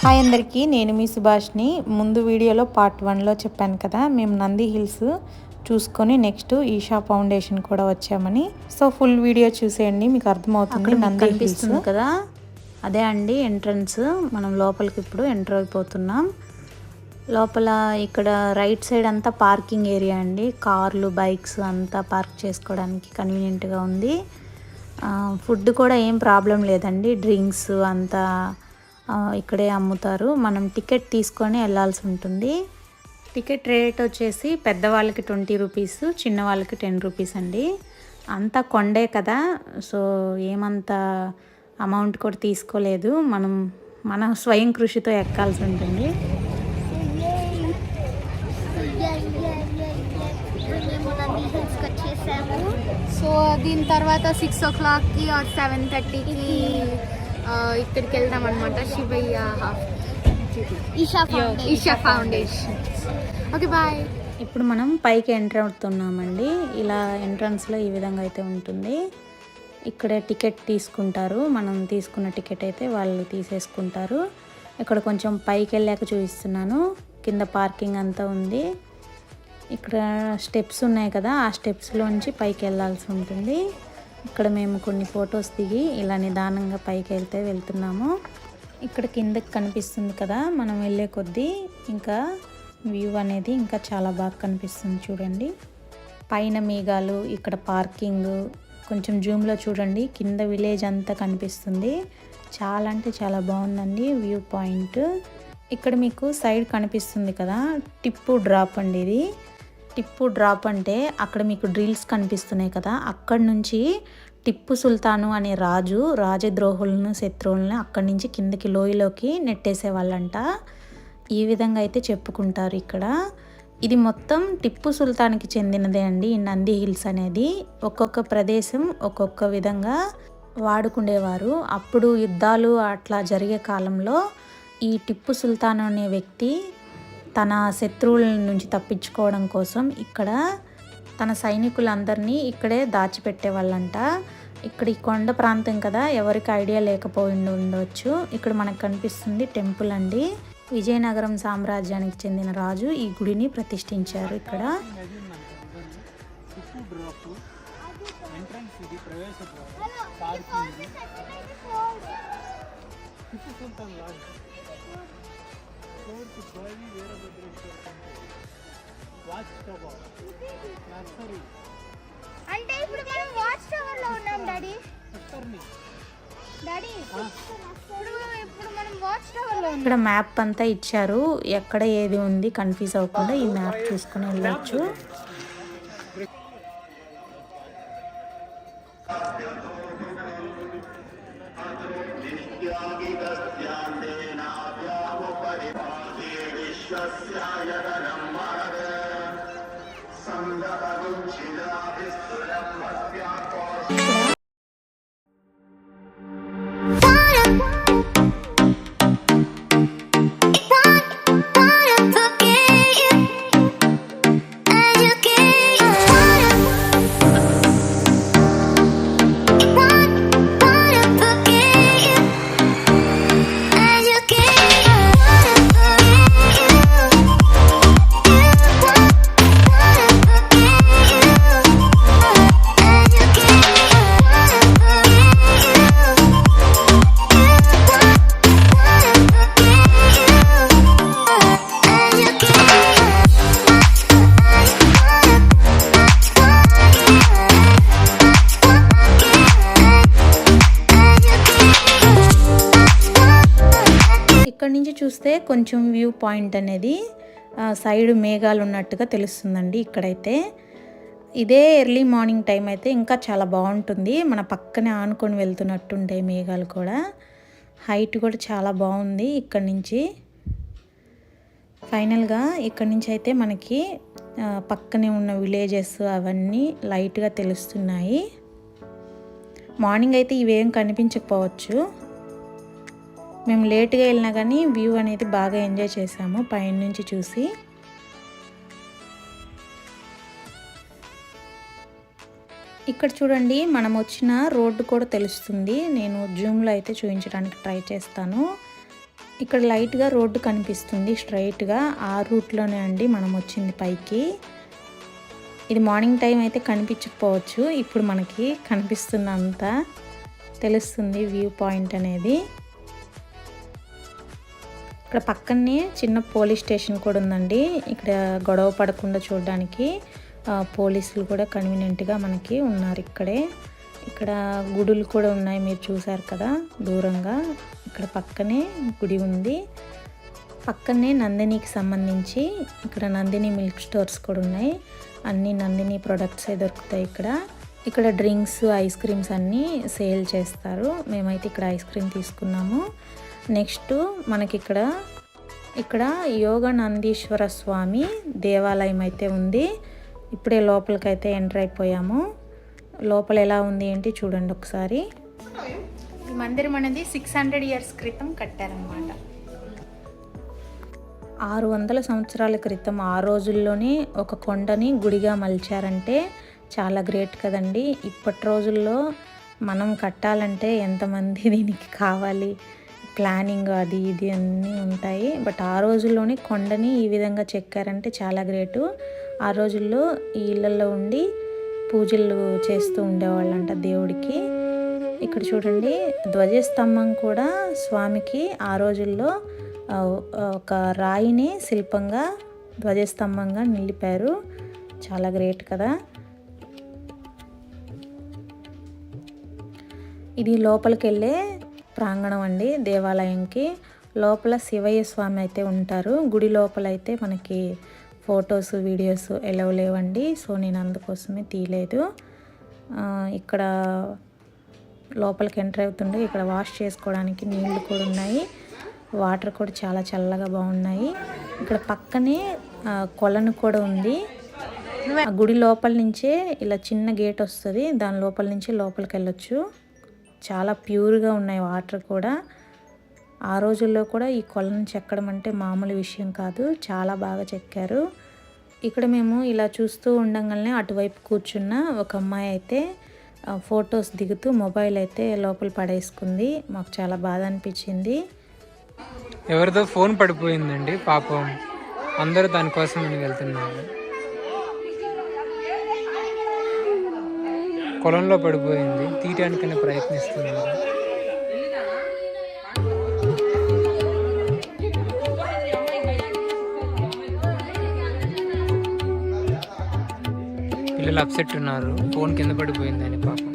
Hi అందరికీ, నేను మీ సుభాష్ని. ముందు వీడియోలో పార్ట్ 1లో చెప్పాను కదా, మేము నంది హిల్స్ చూసుకొని నెక్స్ట్ ఈషా ఫౌండేషన్ కూడా వచ్చామని. సో ఫుల్ వీడియో చూసేయండి, మీకు అర్థమవుతుంది. నంది హిల్స్ కదా, అదే అండి ఎంట్రన్స్. మనం లోపలికి ఇప్పుడు ఎంటర్ అయిపోతున్నాం. లోపల ఇక్కడ రైట్ సైడ్ అంతా పార్కింగ్ ఏరియా అండి. కార్లు, బైక్స్ అంతా పార్క్ చేసుకోవడానికి కన్వీనియంట్గా ఉంది. ఫుడ్ కూడా ఏం ప్రాబ్లం లేదండి. డ్రింక్స్ అంతా ఇక్కడే అమ్ముతారు. మనం టికెట్ తీసుకొని వెళ్ళాల్సి ఉంటుంది. టికెట్ రేట్ వచ్చేసి పెద్దవాళ్ళకి 20 రూపీస్, చిన్న వాళ్ళకి 10 రూపీస్ అండి. అంతా కొండే కదా, సో ఏమంత అమౌంట్ కూడా తీసుకోలేదు. మన స్వయం కృషితో ఎక్కాల్సి ఉంటుంది. సో దీని తర్వాత 6 o'clockకి ఆర్ 7:30కి ఇక్కడికి వెళ్దాం అనమాట. Shivayya Isha foundation. Okay bye. ఇప్పుడు మనం పైకి ఎంటర్ అవుతున్నామండి. ఇలా ఎంట్రన్స్లో ఈ విధంగా అయితే ఉంటుంది. ఇక్కడ టికెట్ తీసుకుంటారు. మనం తీసుకున్న టికెట్ అయితే వాళ్ళు తీసేసుకుంటారు. ఇక్కడ కొంచెం పైకి వెళ్ళాక చూపిస్తున్నాను. కింద పార్కింగ్ అంతా ఉంది. ఇక్కడ స్టెప్స్ ఉన్నాయి కదా, ఆ స్టెప్స్లోంచి పైకి వెళ్ళాల్సి ఉంటుంది. ఇక్కడ మేము కొన్ని ఫొటోస్ దిగి ఇలా నిదానంగా పైకి వెళ్తున్నాము. ఇక్కడ కిందకి కనిపిస్తుంది కదా, మనం వెళ్ళే కొద్దీ ఇంకా వ్యూ అనేది ఇంకా చాలా బాగా కనిపిస్తుంది. చూడండి, పైన మేఘాలు, ఇక్కడ పార్కింగ్. కొంచెం జూమ్లో చూడండి, కింద విలేజ్ అంతా కనిపిస్తుంది. చాలా అంటే చాలా బాగుందండి వ్యూ పాయింట్. ఇక్కడ మీకు సైడ్ కనిపిస్తుంది కదా, టిప్పు డ్రాప్ అండి. ఇది టిప్పు డ్రాప్ అంటే అక్కడ మీకు డ్రిల్స్ కనిపిస్తున్నాయి కదా, అక్కడి నుంచి టిప్పు సుల్తాను అనే రాజద్రోహులను, శత్రువులను అక్కడి నుంచి కిందకి లోయలోకి నెట్టేసేవాళ్ళంట. ఈ విధంగా అయితే చెప్పుకుంటారు ఇక్కడ. ఇది మొత్తం టిప్పు సుల్తాన్కి చెందినదే అండి ఈ నంది హిల్స్ అనేది. ఒక్కొక్క ప్రదేశం ఒక్కొక్క విధంగా వాడుకునేవారు. అప్పుడు యుద్ధాలు అట్లా జరిగే కాలంలో ఈ టిప్పు సుల్తాన్ అనే వ్యక్తి తన శత్రువుల నుంచి తప్పించుకోవడం కోసం ఇక్కడ తన సైనికులందరినీ ఇక్కడే దాచిపెట్టేవాళ్ళంట. ఇక్కడ ఈ కొండ ప్రాంతం కదా, ఎవరికి ఐడియా లేకపోయి ఉండవచ్చు. ఇక్కడ మనకు కనిపిస్తుంది టెంపుల్ అండి. విజయనగరం సామ్రాజ్యానికి చెందిన రాజు ఈ గుడిని ప్రతిష్ఠించారు ఇక్కడ. అంటే ఇప్పుడు మనం వాచ్ టవర్ లో ఉన్నాం డాడీ. ఇప్పుడు మనం వాచ్ టవర్ లో ఉన్నాం. ఇక్కడ మ్యాప్ అంతా ఇచ్చారు, ఎక్కడ ఏది ఉంది కన్ఫ్యూజ్ అవ్వకుండా ఈ మ్యాప్ చూసుకుని వెళ్ళొచ్చు. ఇక్కడ నుంచి చూస్తే కొంచెం వ్యూ పాయింట్ అనేది సైడ్ మేఘాలు ఉన్నట్టుగా తెలుస్తుందండి. ఇక్కడైతే ఇదే ఎర్లీ మార్నింగ్ టైం అయితే ఇంకా చాలా బాగుంటుంది. మన పక్కనే ఆనుకొని వెళ్తున్నట్టుండే మేఘాలు కూడా. హైట్ కూడా చాలా బాగుంది ఇక్కడ నుంచి. ఫైనల్గా ఇక్కడ నుంచి అయితే మనకి పక్కనే ఉన్న విలేజెస్ అవన్నీ లైట్గా తెలుస్తున్నాయి. మార్నింగ్ అయితే ఇవేం కనిపించకపోవచ్చు. మేము లేట్గా వెళ్ళినా కానీ వ్యూ అనేది బాగా ఎంజాయ్ చేసాము పైన నుంచి చూసి. ఇక్కడ చూడండి మనం వచ్చిన రోడ్డు కూడా తెలుస్తుంది. నేను జూమ్లో అయితే చూపించడానికి ట్రై చేస్తాను. ఇక్కడ లైట్గా రోడ్డు కనిపిస్తుంది స్ట్రైట్గా, ఆ రూట్లోనే అండి మనం వచ్చింది పైకి. ఇది మార్నింగ్ టైం అయితే కనిపించకపోవచ్చు, ఇప్పుడు మనకి కనిపిస్తున్నంత తెలుస్తుంది వ్యూ పాయింట్ అనేది. ఇక్కడ పక్కనే చిన్న పోలీస్ స్టేషన్ కూడా ఉందండి. ఇక్కడ గొడవ పడకుండా చూడడానికి పోలీసులు కూడా కన్వీనియంట్గా మనకి ఉన్నారు ఇక్కడే. ఇక్కడ గుడులు కూడా ఉన్నాయి, మీరు చూసారు కదా దూరంగా. ఇక్కడ పక్కనే గుడి ఉంది. పక్కనే నందినికి సంబంధించి ఇక్కడ నందిని మిల్క్ స్టోర్స్ కూడా ఉన్నాయి. అన్ని నందిని ప్రొడక్ట్సే దొరుకుతాయి ఇక్కడ. ఇక్కడ డ్రింక్స్, ఐస్ క్రీమ్స్ అన్నీ సేల్ చేస్తారు. మేమైతే ఇక్కడ ఐస్ క్రీమ్ తీసుకున్నాము. నెక్స్ట్ మనకి ఇక్కడ యోగానందీశ్వర స్వామి దేవాలయం అయితే ఉంది. ఇప్పుడే లోపలికైతే ఎంటర్ అయిపోయాము. లోపల ఎలా ఉంది ఏంటి చూడండి ఒకసారి. ఈ మందిరం అనేది 600 ఇయర్స్ క్రితం కట్టారనమాట. 600 సంవత్సరాల క్రితం ఆ రోజుల్లోనే ఒక కొండని గుడిగా మలిచారంటే చాలా గ్రేట్ కదండి. ఇప్పటి రోజుల్లో మనం కట్టాలంటే ఎంతమంది దీనికి కావాలి, ప్లానింగ్ అది ఇది అన్నీ ఉంటాయి. బట్ ఆ రోజుల్లోనే కొండని ఈ విధంగా చెక్కారంటే చాలా గ్రేటు. ఆ రోజుల్లో ఈ ఇళ్ళల్లో ఉండి పూజలు చేస్తూ ఉండేవాళ్ళంట దేవుడికి. ఇక్కడ చూడండి ధ్వజస్తంభం కూడా స్వామికి ఆ రోజుల్లో ఒక రాయిని శిల్పంగా ధ్వజస్తంభంగా నిలిపారు. చాలా గ్రేట్ కదా. ఇది లోపలికి వెళ్ళే ప్రాంగణం అండి దేవాలయంకి. లోపల శివయ్య స్వామి అయితే ఉంటారు. గుడి లోపల అయితే మనకి ఫొటోస్, వీడియోస్ ఎలవ్ లేవండి. సో నేను అందుకోసమే తీయలేదు. ఇక్కడ లోపలికి ఎంటర్ అవుతుండే ఇక్కడ వాష్ చేసుకోవడానికి నీళ్లు కూడా ఉన్నాయి. వాటర్ కూడా చాలా చల్లగా బాగున్నాయి. ఇక్కడ పక్కనే కొలను కూడా ఉంది. ఆ గుడి లోపల నుంచే ఇలా చిన్న గేట్ వస్తుంది, దాని లోపల నుంచి లోపలికి వెళ్ళొచ్చు. చాలా ప్యూర్గా ఉన్నాయి వాటర్ కూడా. ఆ రోజుల్లో కూడా ఈ కొలను చెక్కడం అంటే మామూలు విషయం కాదు, చాలా బాగా చెక్కారు. ఇక్కడ మేము ఇలా చూస్తూ ఉండగానే అటువైపు కూర్చున్న ఒక అమ్మాయి అయితే ఫొటోస్ దిగుతూ మొబైల్ అయితే లోపల పడేసుకుంది. మాకు చాలా బాధ అనిపించింది. ఎవరితో ఫోన్ పడిపోయిందండి పాపం, అందరూ దానికోసం వెళ్తున్నారు. కొలంలో పడిపోయింది, తీయటానికైనా ప్రయత్నిస్తున్నారు. పిల్లలు అప్సెట్ ఉన్నారు, ఫోన్ కింద పడిపోయిందని పాపం.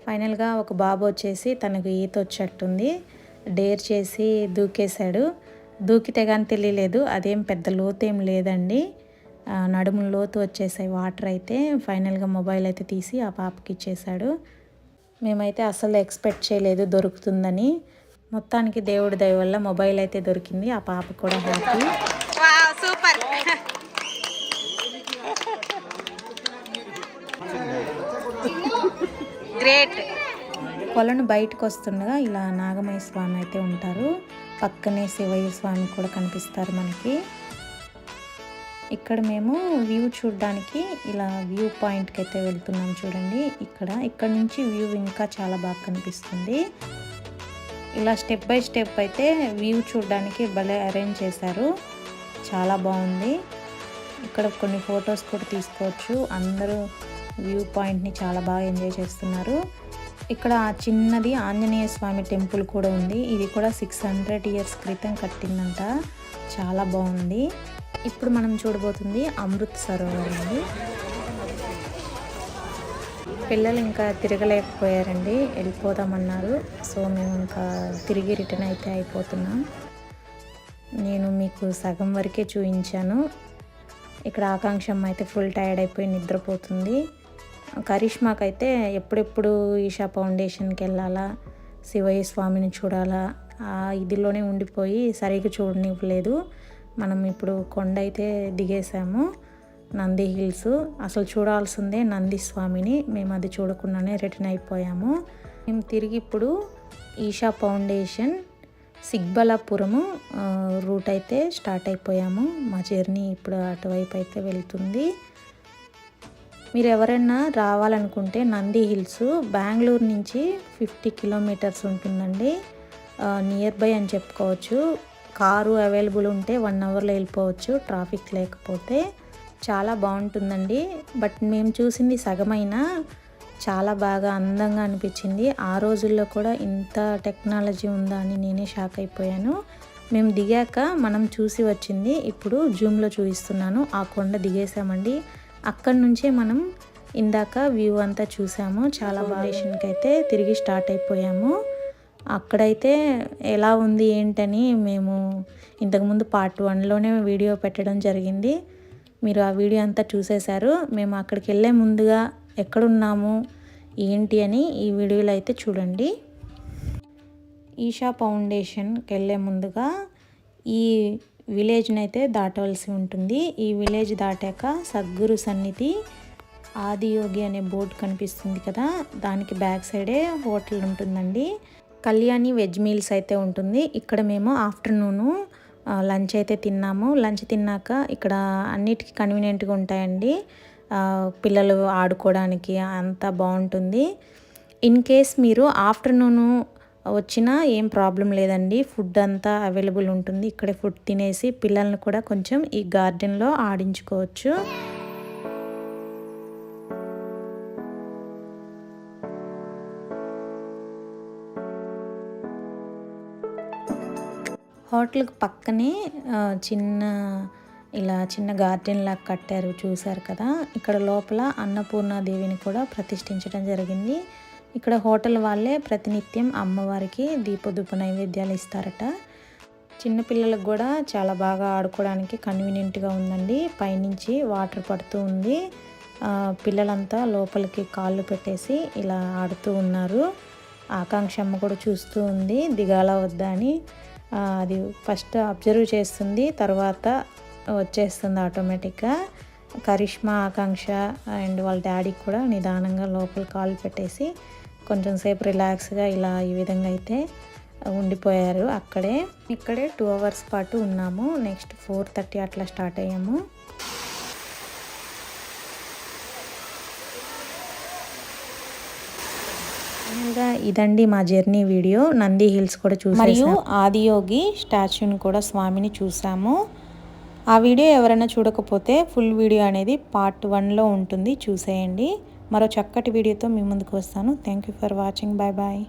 ఫైనల్గా ఒక బాబు వచ్చేసి తనకు ఈత వచ్చేట్టుంది, డేర్ చేసి దూకేశాడు. దూకితే కానీ తెలియలేదు, అదేం పెద్ద లోతు ఏం లేదండి, నడుము లోతు వచ్చేసాయి వాటర్ అయితే. ఫైనల్గా మొబైల్ అయితే తీసి ఆ పాపకి ఇచ్చేశాడు. మేమైతే అసలు ఎక్స్పెక్ట్ చేయలేదు దొరుకుతుందని. మొత్తానికి దేవుడి దయ వల్ల మొబైల్ అయితే దొరికింది. ఆ పాప కూడా హ్యాపీ. సూపర్. గ్రేట్. కొలను బయటకు వస్తుండగా ఇలా నాగమయ్య స్వామి అయితే ఉంటారు. పక్కనే శివయ్య స్వామి కూడా కనిపిస్తారు మనకి. ఇక్కడ మేము వ్యూ చూడడానికి ఇలా వ్యూ పాయింట్కి అయితే వెళ్తున్నాం చూడండి. ఇక్కడ నుంచి వ్యూ ఇంకా చాలా బాగా కనిపిస్తుంది. ఇలా స్టెప్ బై స్టెప్ అయితే వ్యూ చూడడానికి భలే అరేంజ్ చేశారు, చాలా బాగుంది. ఇక్కడ కొన్ని ఫొటోస్ కూడా తీసుకోవచ్చు. అందరూ వ్యూ పాయింట్ని చాలా బాగా ఎంజాయ్ చేస్తున్నారు. ఇక్కడ చిన్నది ఆంజనేయ స్వామి టెంపుల్ కూడా ఉంది. ఇది కూడా 600 ఇయర్స్ క్రితం కట్టిందంట, చాలా బాగుంది. ఇప్పుడు మనం చూడబోతుంది అమృత్ సరోవర్ అండి. పిల్లలు ఇంకా తిరగలేకపోయారండి, వెళ్ళిపోదామన్నారు. సో మేము ఇంకా తిరిగి రిటర్న్ అయితే అయిపోతున్నాం. నేను మీకు సగం వరకే చూపించాను. ఇక్కడ ఆకాంక్షమ్మ అయితే ఫుల్ టైర్డ్ అయిపోయి నిద్రపోతుంది. కరిష్మాకైతే ఎప్పుడెప్పుడు ఈషా ఫౌండేషన్కి వెళ్ళాలా, శివయ్య స్వామిని చూడాలా, ఇదిలోనే ఉండిపోయి సరిగ్గా చూడనివ్వలేదు. మనం ఇప్పుడు కొండ అయితే దిగేసాము, నంది హిల్స్. అసలు చూడాల్సిందే నంది స్వామిని, మేము అది చూడకుండానే రిటర్న్ అయిపోయాము. మేము తిరిగి ఇప్పుడు ఈషా ఫౌండేషన్ సిగ్బలాపురము రూట్ అయితే స్టార్ట్ అయిపోయాము. మా జర్నీ ఇప్పుడు అటువైపు అయితే వెళ్తుంది. మీరు ఎవరైనా రావాలనుకుంటే నంది హిల్స్ బెంగళూరు నుంచి 50 కిలోమీటర్స్ ఉంటుందండి. నియర్ బై అని చెప్పుకోవచ్చు. కారు అవైలబుల్ ఉంటే 1 అవర్లో వెళ్ళిపోవచ్చు ట్రాఫిక్ లేకపోతే. చాలా బాగుంటుందండి. బట్ మేము చూసింది సగమైనా చాలా బాగా అందంగా అనిపించింది. ఆ రోజుల్లో కూడా ఇంత టెక్నాలజీ ఉందా అని నేనే షాక్ అయిపోయాను. మేము దిగాక మనం చూసి వచ్చింది ఇప్పుడు జూమ్లో చూపిస్తున్నాను. ఆ కొండ దిగేసామండి. అక్కడి నుంచే మనం ఇందాక వ్యూ అంతా చూసాము. చాలా స్టేషన్కి అయితే తిరిగి స్టార్ట్ అయిపోయాము. అక్కడైతే ఎలా ఉంది ఏంటని మేము ఇంతకుముందు పార్ట్ 1లోనే వీడియో పెట్టడం జరిగింది. మీరు ఆ వీడియో అంతా చూసేశారు. మేము అక్కడికి వెళ్ళే ముందుగా ఎక్కడున్నాము ఏంటి అని ఈ వీడియోలో అయితే చూడండి. ఈషా ఫౌండేషన్కి వెళ్ళే ముందుగా ఈ విలేజ్ని అయితే దాటవలసి ఉంటుంది. ఈ విలేజ్ దాటాక సద్గురు సన్నిధి ఆదియోగి అనే బోర్డు కనిపిస్తుంది కదా, దానికి బ్యాక్ సైడే హోటల్ ఉంటుందండి. కళ్యాణి వెజ్ మీల్స్ అయితే ఉంటుంది. ఇక్కడ మేము ఆఫ్టర్నూను లంచ్ అయితే తిన్నాము. లంచ్ తిన్నాక ఇక్కడ అన్నిటికీ కన్వీనియంట్గా ఉంటాయండి. పిల్లలు ఆడుకోవడానికి అంతా బాగుంటుంది. ఇన్ కేస్ మీరు ఆఫ్టర్నూను వచ్చినా ఏం ప్రాబ్లం లేదండి. ఫుడ్ అంతా అవైలబుల్ ఉంటుంది. ఇక్కడే ఫుడ్ తినేసి పిల్లల్ని కూడా కొంచెం ఈ గార్డెన్లో ఆడించుకోవచ్చు. హోటల్కి పక్కనే చిన్న గార్డెన్ లాగా కట్టారు, చూసారు కదా. ఇక్కడ లోపల అన్నపూర్ణాదేవిని కూడా ప్రతిష్ఠించడం జరిగింది. ఇక్కడ హోటల్ వాళ్ళే ప్రతినిత్యం అమ్మవారికి దీపధూప నైవేద్యాలు ఇస్తారట. చిన్నపిల్లలకు కూడా చాలా బాగా ఆడుకోవడానికి కన్వీనియంట్గా ఉందండి. పైనుంచి వాటర్ పడుతూ ఉంది. పిల్లలంతా లోపలికి కాళ్ళు పెట్టేసి ఇలా ఆడుతూ ఉన్నారు. ఆకాంక్షమ్మ కూడా చూస్తూ ఉంది దిగాల వద్దా అని. అది ఫస్ట్ అబ్జర్వ్ చేస్తుంది, తర్వాత వచ్చేస్తుంది ఆటోమేటిక్గా. కరిష్మా, ఆకాంక్ష అండ్ వాళ్ళ డాడీకి కూడా నిదానంగా లోపల కాళ్ళు పెట్టేసి కొంచెం సేపు రిలాక్స్గా ఇలా ఈ విధంగా అయితే ఉండిపోయారు. ఇక్కడే 2 అవర్స్ పాటు ఉన్నాము. నెక్స్ట్ 4:30 అట్లా స్టార్ట్ అయ్యాము. ఇదండి మా జర్నీ వీడియో. నంది హిల్స్ కూడా చూసాము, మరియు ఆదియోగి స్టాచ్యూని కూడా స్వామిని చూసాము. ఆ వీడియో ఎవరైనా చూడకపోతే ఫుల్ వీడియో అనేది పార్ట్ 1లో ఉంటుంది, చూసేయండి. మరో చక్కటి వీడియోతో మీ ముందుకు వస్తాను. Thank you for watching. Bye bye.